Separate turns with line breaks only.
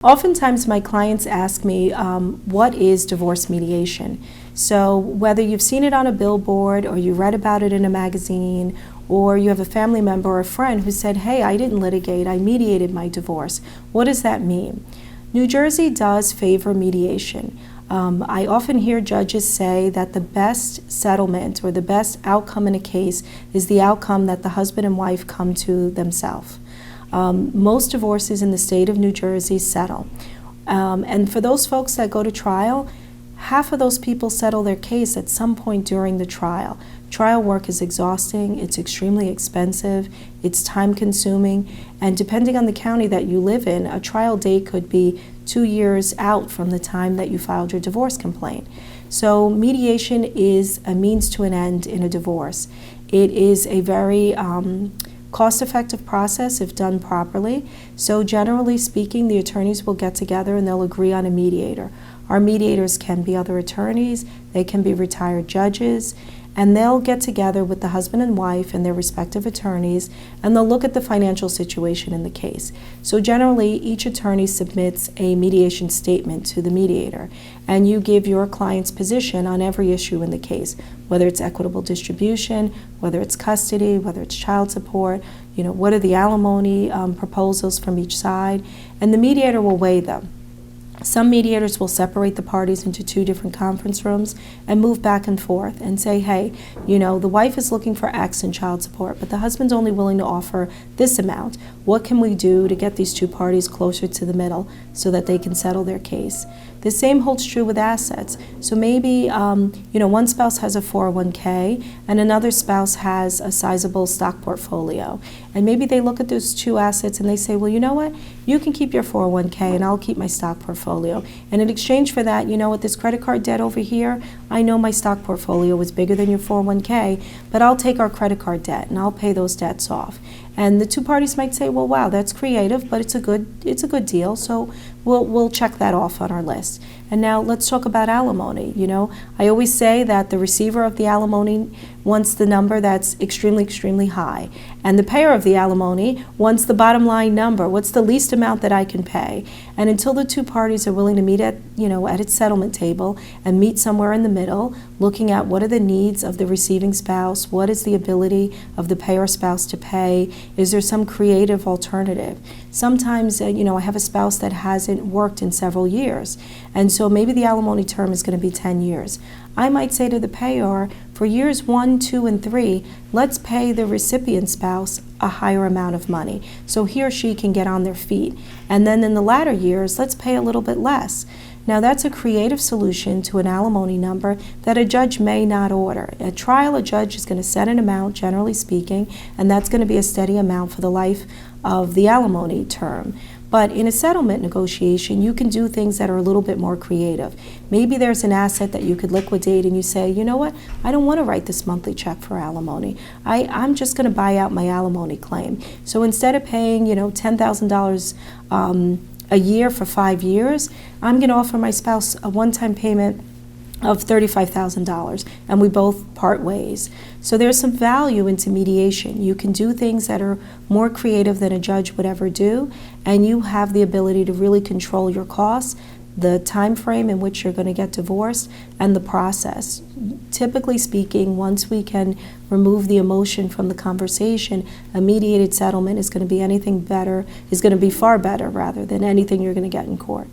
Oftentimes my clients ask me, what is divorce mediation? So whether you've seen it on a billboard or you read about it in a magazine or you have a family member or a friend who said, hey, I didn't litigate, I mediated my divorce. What does that mean? New Jersey does favor mediation. I often hear judges say that the best settlement or the best outcome in a case is the outcome that the husband and wife come to themselves. Most divorces in the state of New Jersey settle. And for those folks that go to trial, half of those people settle their case at some point during the trial. Trial work is exhausting, it's extremely expensive, it's time consuming, and depending on the county that you live in, a trial date could be 2 years out from the time that you filed your divorce complaint. So mediation is a means to an end in a divorce. It is a very cost-effective process if done properly. So generally speaking, the attorneys will get together and they'll agree on a mediator. Our mediators can be other attorneys, they can be retired judges, and they'll get together with the husband and wife and their respective attorneys, and they'll look at the financial situation in the case. So generally, each attorney submits a mediation statement to the mediator, and you give your client's position on every issue in the case, whether it's equitable distribution, whether it's custody, whether it's child support, what are the alimony proposals from each side, and the mediator will weigh them. Some mediators will separate the parties into 2 different conference rooms and move back and forth and say, hey, the wife is looking for X in child support, but the husband's only willing to offer this amount. What can we do to get these 2 parties closer to the middle so that they can settle their case? The same holds true with assets. So maybe, one spouse has a 401k and another spouse has a sizable stock portfolio. And maybe they look at those 2 assets and they say, well, you know what? You can keep your 401k and I'll keep my stock portfolio. And in exchange for that, with this credit card debt over here, I know my stock portfolio is bigger than your 401k, but I'll take our credit card debt and I'll pay those debts off. And the 2 parties might say, well, wow, that's creative, but it's a good deal, so we'll check that off on our list. And now let's talk about alimony. I always say that the receiver of the alimony wants the number that's extremely, extremely high, and the payer of the alimony wants the bottom line number. What's the least amount that I can pay? And until the 2 parties are willing to meet at its settlement table and meet somewhere in the middle, looking at what are the needs of the receiving spouse, what is the ability of the payer spouse to pay, is there some creative alternative? Sometimes, I have a spouse that hasn't worked in several years, and so maybe the alimony term is going to be 10 years. I might say to the payer, for years 1, 2, and 3, let's pay the recipient spouse a higher amount of money so he or she can get on their feet. And then in the latter years, let's pay a little bit less. Now that's a creative solution to an alimony number that a judge may not order. At trial, a judge is going to set an amount, generally speaking, and that's going to be a steady amount for the life of the alimony term. But in a settlement negotiation, you can do things that are a little bit more creative. Maybe there's an asset that you could liquidate and you say, you know what, I don't want to write this monthly check for alimony. I'm just going to buy out my alimony claim. So instead of paying, $10,000 a year for 5 years, I'm going to offer my spouse a one-time payment of $35,000, and we both part ways. So there's some value into mediation. You can do things that are more creative than a judge would ever do, and you have the ability to really control your costs, the time frame in which you're going to get divorced, and the process. Typically speaking, once we can remove the emotion from the conversation, a mediated settlement is going to be far better rather than anything you're going to get in court.